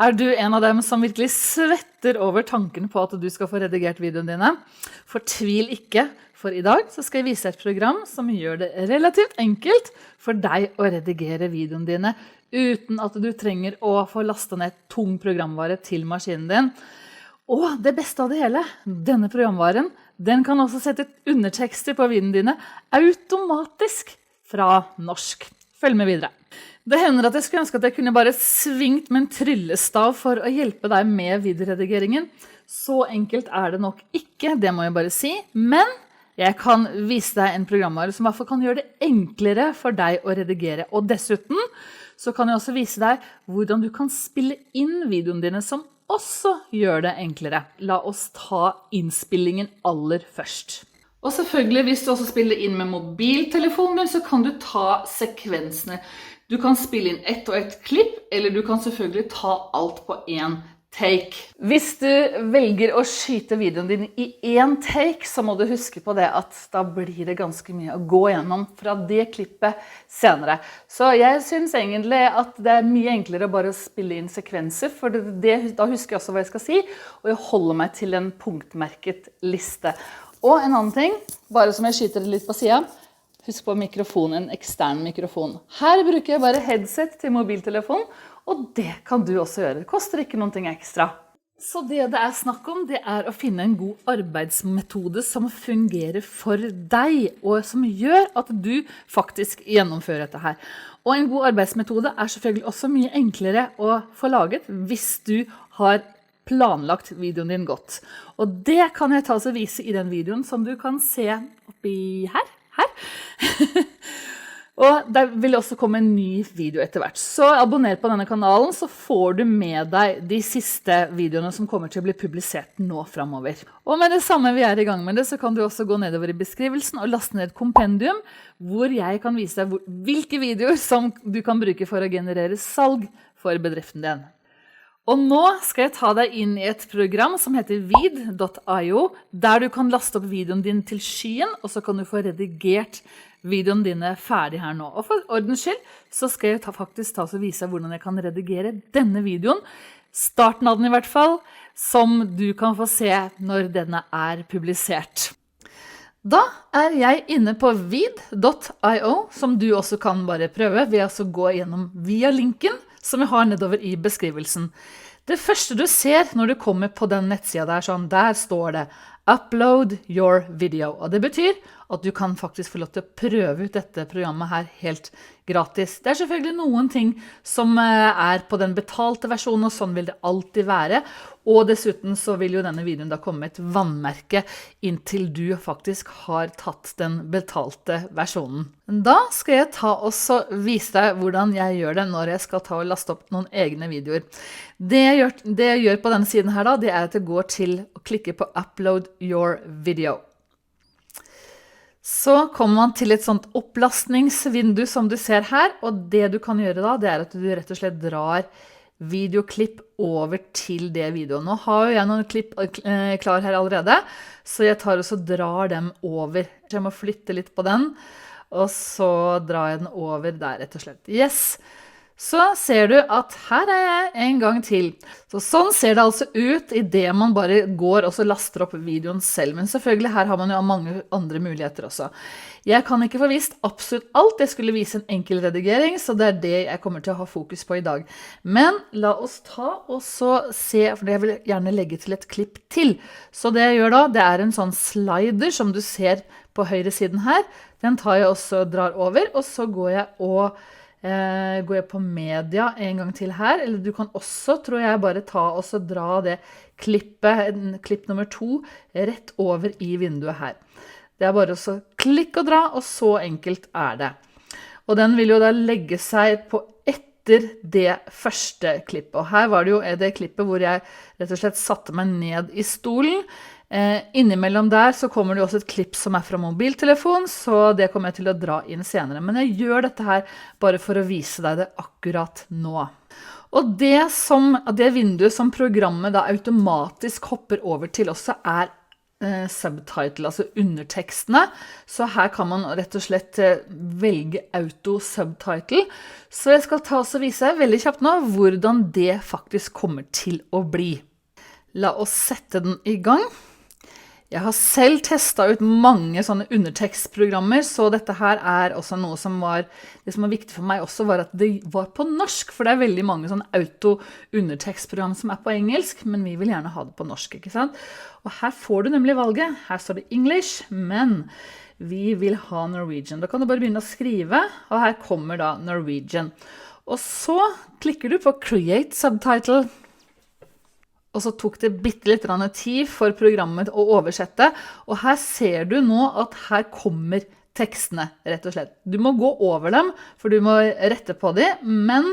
Er du en av dem som virkelig svetter over tanken på at du skal få redigert videoene dine? Fortvil ikke, for i dag så skal jeg vise et program som gjør det relativt enkelt for deg å redigere videoene dine uten at du trenger å få lastet ned tung programvare til maskinen din. Og det beste av det hele, denne programvaren, den kan også sette undertekster på videoene dine automatisk fra norsk. Følg med videre. Det hender at jeg skulle ønske at jeg kunne bare svingt med en tryllestav for å hjelpe deg med videoredigeringen. Så enkelt er det nok ikke, det må jeg bare si. Men jeg kan vise deg en programvare som i hvert fall kan gjøre det enklere for deg å redigere. Og dessuten så kan jeg også vise deg hvordan du kan spille inn videoene dine som også gjør det enklere. La oss ta innspillingen aller først. Og selvfølgelig, hvis du også spiller inn med mobiltelefonen, så kan du ta sekvensene. Du kan spille inn ett og ett klipp, eller du kan selvfølgelig ta alt på en take. Hvis du velger å skyte videoen din i en take, så må du huske på det at da blir det ganske mye å gå gjennom fra det klippet senere. Så jeg synes egentlig at det er mye enklere bare å spille inn sekvenser, for da husker jeg også hva jeg skal si, og jeg holder meg til en punktmerket liste. Og en annen ting, bare som jeg skyter det litt på siden, husk på mikrofonen, en ekstern mikrofon. Her bruker jeg bare headset til mobiltelefon, og det kan du også gjøre. Det koster ikke noe ekstra. Så det er snakk om, det er å finne en god arbeidsmetode som fungerer for deg, og som gjør at du faktisk gjennomfører dette her. Og en god arbeidsmetode er selvfølgelig også mye enklere å få laget hvis du har planlagt videoen din godt. Og det kan jeg ta og vise i den videoen som du kan se oppi her. Og der vil også komme en ny video etter hvert. Så abonner på denne kanalen, så får du med deg de siste videoene som kommer til å bli publisert nå fremover. Og med det samme vi er i gang med det, så kan du også gå nedover i beskrivelsen og laste ned et kompendium, hvor jeg kan vise deg hvilke videoer som du kan bruke for å generere salg for bedriften din. Og nå skal jeg ta deg inn i et program som heter vid.io, der du kan laste opp videoen din til skyen, og så kan du få redigert videoen dine ferdig her nå. Og for ordens skyld, så skal jeg faktisk ta og vise hvordan jeg kan redigere denne videoen, starten av den i hvert fall, som du kan få se når denne er publisert. Da er jeg inne på vid.io, som du også kan bare prøve ved å gå gjennom via linken, som jeg har nedover i beskrivelsen. Det første du ser når du kommer på den nettsiden der står det «Upload your video», og det betyr at du kan faktisk få lov til å prøve ut dette programmet her helt gratis. Det er selvfølgelig noen ting som er på den betalte versjonen, og sånn vil det alltid være, og dessuten så vil jo denne videoen da komme et vannmerke inntil du faktisk har tatt den betalte versjonen. Da skal jeg ta og vise deg hvordan jeg gjør det når jeg skal ta og laste opp noen egne videoer. Det jeg gjør på denne siden her da, det er at jeg går til å klikke på «Upload your video». Så kommer man til et sånt opplastningsvindu som du ser her, og det du kan gjøre da, det er at du rett og slett drar videoklipp over til det videoen. Nå har jo jeg noen klipp klar her allerede, så jeg tar og drar dem over. Jeg må flytte litt på den, og så drar jeg den over der rett og slett. Yes! Så ser du at her er jeg en gang til. Så sånn ser det altså ut i det man bare går og så laster opp videoen selv. Men selvfølgelig her har man jo mange andre muligheter også. Jeg kan ikke få vist absolutt alt. Jeg skulle vise en enkel redigering, så det er det jeg kommer til å ha fokus på i dag. Men la oss ta og så se, for jeg vil gjerne legge til et klipp til. Så det jeg gjør da, det er en sånn slider som du ser på høyre siden her. Den tar jeg også og drar over, og så går jeg på media en gang til her, eller du kan også, tror jeg, bare ta og så dra det klipp nummer 2 rett over i vinduet her. Det er bare å klikke og dra, og så enkelt er det. Og den vil jo da legge seg på etter det første klippet. Og her var det jo det klippet hvor jeg rett og slett satte meg ned i stolen. Innimellom der så kommer det også et klipp som er fra mobiltelefon, så det kommer jeg til å dra inn senere. Men jeg gjør dette her bare for å vise deg det akkurat nå. Og det vinduet som programmet da automatisk hopper over til også er subtitle, altså undertekstene. Så her kan man rett og slett velge auto-subtitle. Så jeg skal ta og vise veldig kjapt nå hvordan det faktisk kommer til å bli. La oss sette den i gang. Jeg har selv testet ut mange sånne undertekstprogrammer, så dette her også noe som det som var viktig for meg også var at det var på norsk, for det veldig mange sånne auto-undertekstprogram som på engelsk, men vi vil gjerne ha det på norsk, ikke sant? Og her får du nemlig valget. Her står det English, men vi vil ha Norwegian. Da kan du bare begynne å skrive, og her kommer da Norwegian. Og så klikker du på Create Subtitle, og så tok det litt tid for programmet å oversette, og her ser du nå at her kommer tekstene, rett og slett. Du må gå over dem, for du må rette på dem, men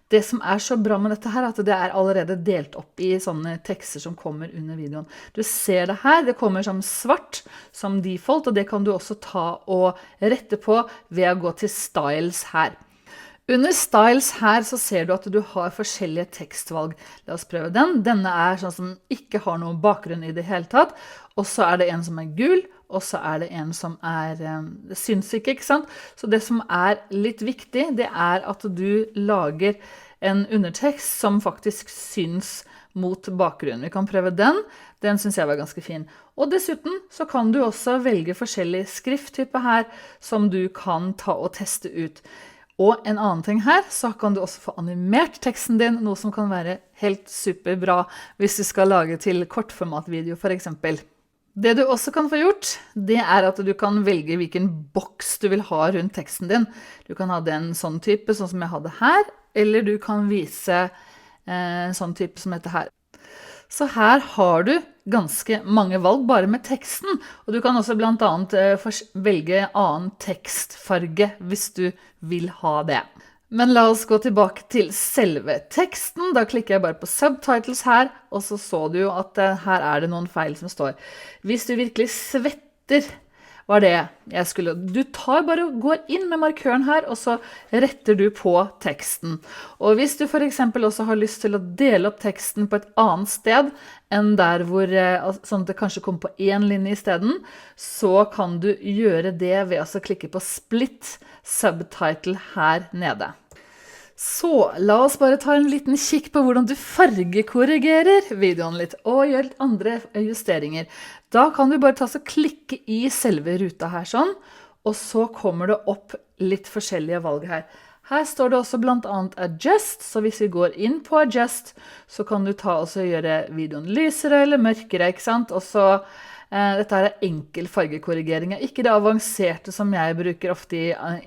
det som så bra med dette her, at det allerede delt opp i sånne tekster som kommer under videoen. Du ser det her, det kommer som svart, som default, og det kan du også ta og rette på ved å gå til Styles her. Under Styles her så ser du at du har forskjellige tekstvalg. La oss prøve den. Denne sånn som ikke har noen bakgrunn i det hele tatt. Og så det en som gul, og så det en som det syns ikke sant? Så det som litt viktig, det at du lager en undertekst som faktisk syns mot bakgrunnen. Vi kan prøve den. Den synes jeg var ganske fin. Og dessuten så kan du også velge forskjellige skrifttyper her som du kan ta og teste ut. Og en annen ting her, så kan du også få animert teksten din, noe som kan være helt superbra hvis du skal lage til kortformatvideo for eksempel. Det du også kan få gjort, det at du kan velge hvilken boks du vil ha rundt teksten din. Du kan ha den sånn type, sånn som jeg hadde her, eller du kan vise sånn type som dette her. Så her har du ganske mange valg bare med teksten, og du kan også blant annet velge annen tekstfarge hvis du vil ha det. Men la oss gå tilbake til selve teksten. Da klikker jeg bare på subtitles her, og så du jo at her det noen feil som står. Hvis du virkelig svetter, var det jeg skulle. Du går inn med markøren her, og så retter du på teksten. Og hvis du for eksempel også har lyst til å dele opp teksten på et annet sted, enn der hvor, sånn at det kanskje kommer på en linje i stedet, så kan du gjøre det ved å klikke på Split Subtitle her nede. Så la oss bare ta en liten kikk på hvordan du fargekorrigerer videoen litt, og gjør litt andre justeringer. Da kan du bare ta og klikke i selve ruta her sånn, og så kommer det opp litt forskjellige valg her. Her står det også blant annet Adjust, så hvis vi går inn på Adjust, så kan du ta og gjøre videoen lysere eller mørkere, ikke sant? Og så dette enkel fargekorrigering, ikke det avanserte som jeg bruker ofte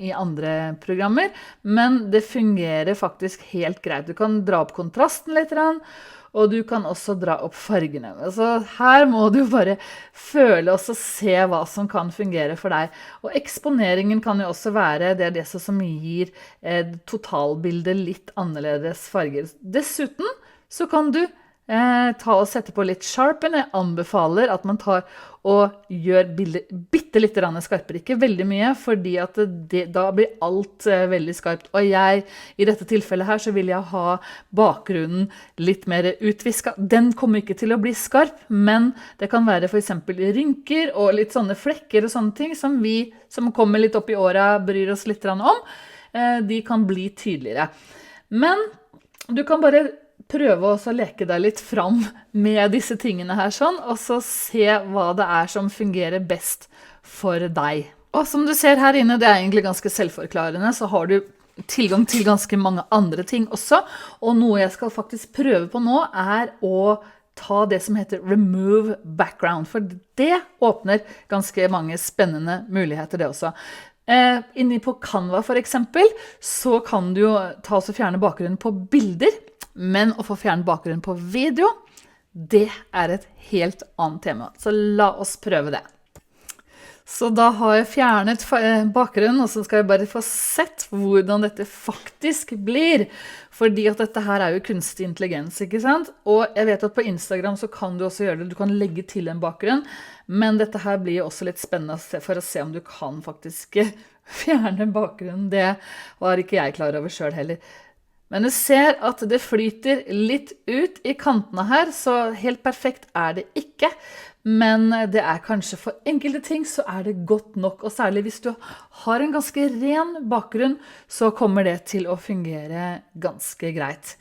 i andre programmer, men det fungerer faktisk helt greit. Du kan dra opp kontrasten litt, og du kan også dra opp fargene. Så her må du bare føle og se hva som kan fungere for deg. Og eksponeringen kan jo også være det som gir totalbildet litt annerledes farger. Dessuten så kan du ta og sette på litt sharpen. Jeg anbefaler at man tar og gjør bildet bitte litt skarpere, ikke veldig mye, fordi at da blir alt veldig skarpt. Og i dette tilfellet her, så vil jeg ha bakgrunnen litt mer utvisket. Den kommer ikke til å bli skarp, men det kan være for eksempel rynker og litt sånne flekker og sånne ting som vi, som kommer litt opp i året, bryr oss litt om. De kan bli tydeligere. Men du kan bare prøve å leke deg litt fram med disse tingene her sånn, og så se hva det som fungerer best for deg. Og som du ser her inne, det egentlig ganske selvforklarende, så har du tilgang til ganske mange andre ting også, og noe jeg skal faktisk prøve på nå å ta det som heter Remove Background, for det åpner ganske mange spennende muligheter det også. Inni på Canva for eksempel, så kan du jo ta og fjerne bakgrunnen på bilder, men å få fjerne bakgrunnen på video, det et helt annet tema. Så la oss prøve det. Så da har jeg fjernet bakgrunnen, og så skal jeg bare få sett hvordan dette faktisk blir. Fordi at dette her jo kunstig intelligens, ikke sant? Og jeg vet at på Instagram så kan du også gjøre det. Du kan legge til en bakgrunn, men dette her blir også litt spennende for å se om du kan faktisk fjerne bakgrunnen. Det var ikke jeg klar over selv heller. Men du ser at det flyter litt ut i kantene her, så helt perfekt det ikke. Men det kanskje for enkelte ting så det godt nok, og særlig hvis du har en ganske ren bakgrunn, så kommer det til å fungere ganske greit.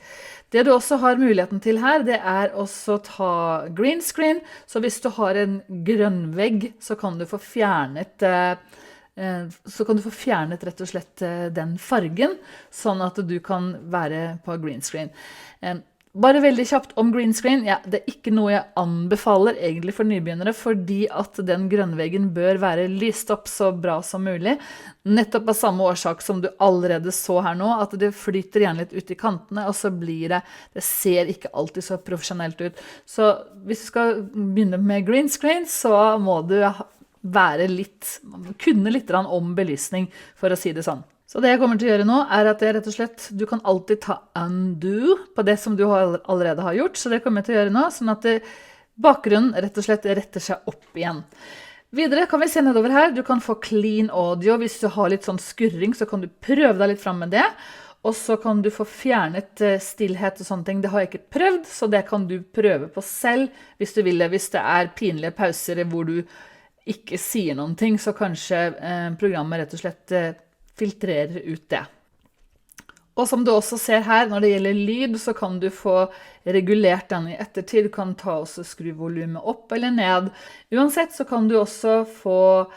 Det du også har muligheten til her, det også å ta green screen, så hvis du har en grønn vegg, så kan du få fjernet rett og slett den fargen, sånn at du kan være på green screen. Bare veldig kjapt om green screen, det ikke noe jeg anbefaler egentlig for nybegynnere, fordi at den grønnveggen bør være lyst opp så bra som mulig, nettopp av samme årsak som du allerede så her nå, at det flyter gjerne litt ut i kantene, og så blir det ser ikke alltid så profesjonelt ut. Så hvis du skal begynne med green screen, så må du kunne litt om belysning, for å si det sånn. Så det jeg kommer til å gjøre nå at det rett og slett, du kan alltid ta undo på det som du allerede har gjort, så det kommer jeg til å gjøre nå, sånn at bakgrunnen rett og slett retter seg opp igjen. Videre kan vi se nedover her, du kan få clean audio, hvis du har litt sånn skurring, så kan du prøve deg litt frem med det, og så kan du få fjernet stillhet og sånne ting. Det har jeg ikke prøvd, så det kan du prøve på selv, hvis du vil det, hvis det pinlige pauser hvor du ikke sier noen ting, så kanskje programmet rett og slett filtrerer ut det. Og som du også ser her, når det gjelder lyd, så kan du få regulert den i ettertid. Du kan ta og skru volumet opp eller ned. Uansett så kan du også få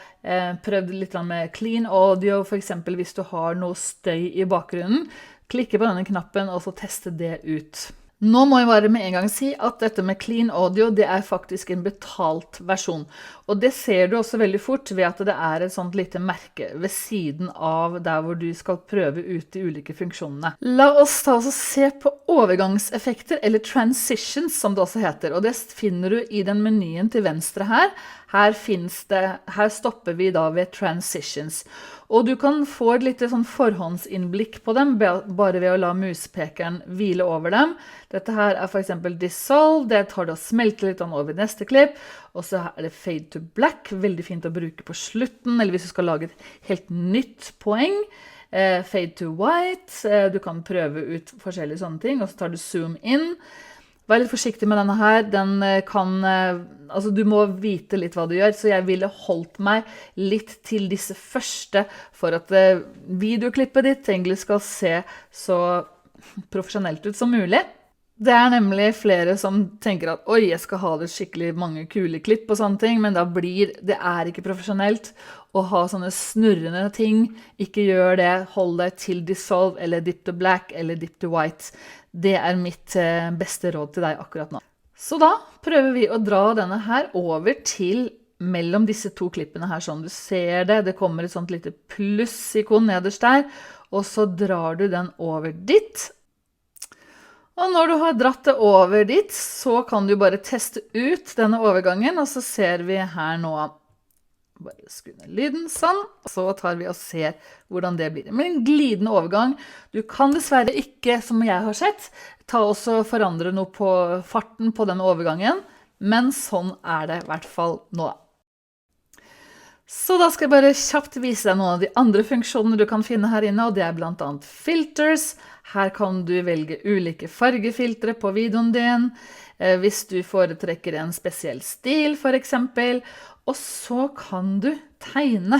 prøvd litt med clean audio, for eksempel hvis du har noe støy i bakgrunnen. Klikke på denne knappen og så teste det ut. Nå må jeg bare med en gang si at dette med clean audio, det faktisk en betalt versjon. Og det ser du også veldig fort ved at det et sånt lite merke ved siden av der hvor du skal prøve ut de ulike funksjonene. La oss ta og se på overgangseffekter, eller transitions som det også heter. Og det finner du i den menyen til venstre her. Her stopper vi da ved transitions. Og du kan få et litt sånn forhåndsinnblikk på dem, bare ved å la muspekeren hvile over dem. Dette her for eksempel dissolve, det tar det å smelte litt over neste klipp. Og så det fade to black, veldig fint å bruke på slutten, eller hvis du skal lage et helt nytt poeng. Fade to white, du kan prøve ut forskjellige sånne ting, og så tar du zoom in. Vær litt forsiktig med denne her, du må vite litt hva du gjør, så jeg ville holdt meg litt til disse første, for at videoklippet ditt egentlig skal se så profesjonelt ut som mulig. Det nemlig flere som tenker at, oi, jeg skal ha det skikkelig mange kule klipp og sånne ting, men det ikke profesjonelt å ha sånne snurrende ting. Ikke gjør det, hold deg til dissolve, eller dip to black, eller dip to white. Det mitt beste råd til deg akkurat nå. Så da prøver vi å dra denne her over til mellom disse to klippene her, sånn du ser det. Det kommer et sånt lite pluss-ikon nederst der, og så drar du den over dit. Og når du har dratt det over dit, så kan du bare teste ut denne overgangen, og så ser vi her nå, bare skru ned lyden sånn, og så tar vi og ser hvordan det blir. Men en glidende overgang, du kan dessverre ikke, som jeg har sett, ta og forandre noe på farten på denne overgangen, men sånn det I hvert fall nå. Så da skal jeg bare kjapt vise deg noen av de andre funksjonene du kan finne her inne, og det blant annet filters. Her kan du velge ulike fargefiltre på videoen din, hvis du foretrekker en spesiell stil for eksempel, og så kan du tegne.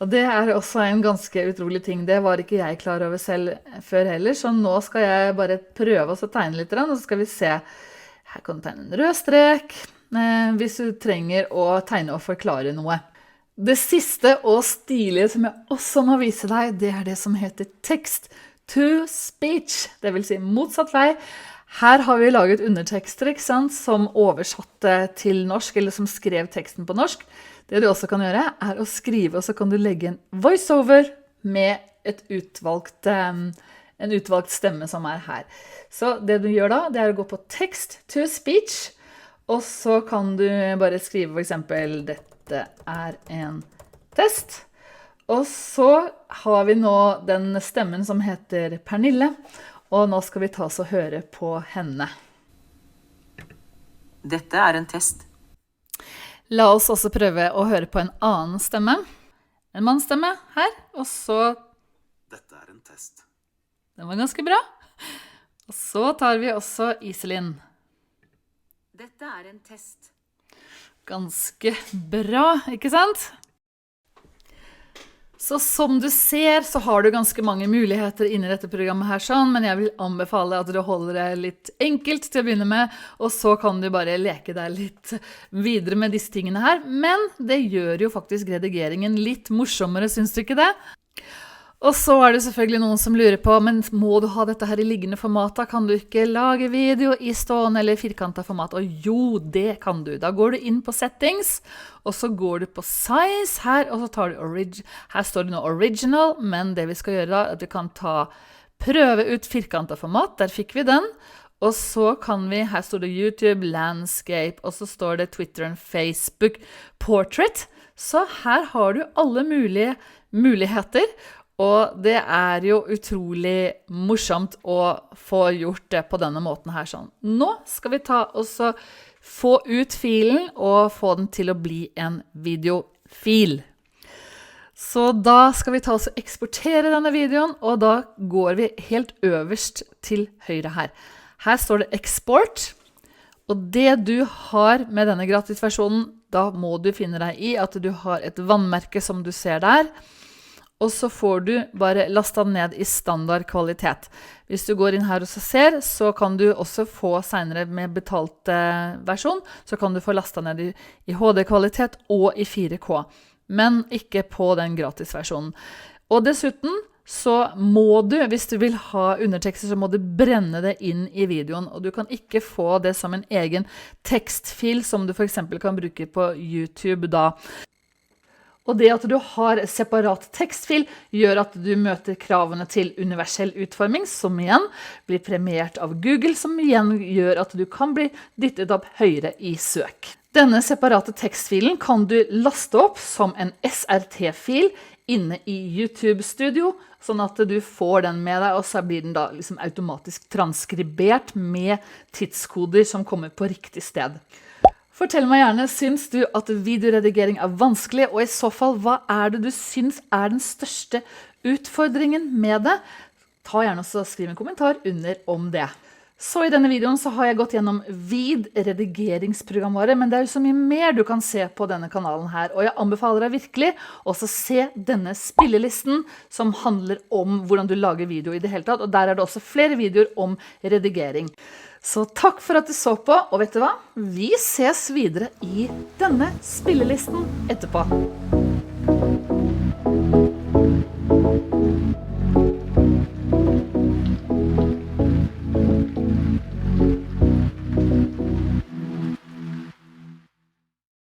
Og det også en ganske utrolig ting, det var ikke jeg klar over selv før heller, så nå skal jeg bare prøve å tegne litt, og så skal vi se. Her kan du tegne en rød strek, hvis du trenger å tegne og forklare noe. Det siste og stilige som jeg også må vise deg, det det som heter text to speech, det vil si motsatt vei. Her har vi laget undertekster, ikke sant, som oversatte til norsk, eller som skrev teksten på norsk. Det du også kan gjøre å skrive, og så kan du legge en voiceover med en utvalgt stemme som her. Så det du gjør da, det å gå på text to speech, og så kan du bare skrive for eksempel dette en test. Og så har vi nå den stemmen som heter Pernille, og nå skal vi ta oss og høre på henne. Dette en test. La oss også prøve å høre på en annen stemme. En mannsstemme her, og så... Dette en test. Den var ganske bra. Og så tar vi også Iselin. Dette en test. Ganske bra, ikke sant? Så som du ser, så har du ganske mange muligheter inne i dette programmet her, sånn, men jeg vil anbefale at du holder det litt enkelt til å begynne med, og så kan du bare leke deg litt videre med disse tingene her. Men det gjør jo faktisk redigeringen litt morsommere, synes du ikke det? Og så det selvfølgelig noen som lurer på, men må du ha dette her i liggende format? Da kan du ikke lage video i stående eller firkantet format? Og jo, det kan du. Da går du inn på settings, og så går du på size her, og så tar du her står det nå original, men det vi skal gjøre da, at vi kan prøve ut firkantet format. Der fikk vi den. Og så kan vi, her står det YouTube, landscape, og så står det Twitter og Facebook portrait. Så her har du alle mulige muligheter, og det jo utrolig morsomt å få gjort det på denne måten her sånn. Nå skal vi ta og så få ut filen og få den til å bli en videofil. Så da skal vi ta og eksportere denne videoen, og da går vi helt øverst til høyre her. Her står det export, og det du har med denne gratisversjonen, da må du finne deg i at du har et vannmerke som du ser der, og så får du bare lastet ned i standard kvalitet. Hvis du går inn her og ser, så kan du også få senere med betalt versjon, så kan du få lastet ned i HD-kvalitet og i 4K, men ikke på den gratisversjonen. Og dessuten så må du, hvis du vil ha undertekster, så må du brenne det inn i videoen, og du kan ikke få det som en egen tekstfil som du for eksempel kan bruke på YouTube da. Og det at du har separat tekstfil gjør at du møter kravene til universell utforming, som igjen blir premiert av Google, som igjen gjør at du kan bli dyttet opp høyere i søk. Denne separate tekstfilen kan du laste opp som en SRT-fil inne i YouTube Studio, sånn at du får den med deg, og så blir den da liksom automatisk transkribert med tidskoder som kommer på riktig sted. Fortell meg gjerne, syns du at videoredigering vanskelig, og i så fall, hva det du syns den største utfordringen med det? Ta gjerne og skriv en kommentar under om det. Så i denne videoen så har jeg gått gjennom redigeringsprogramvare, men det jo så mye mer du kan se på denne kanalen her, og jeg anbefaler deg virkelig også se denne spillelisten som handler om hvordan du lager video i det hele tatt, og der det også flere videoer om redigering. Så takk for at du så på, og vet du hva? Vi ses videre i denne spillelisten etterpå.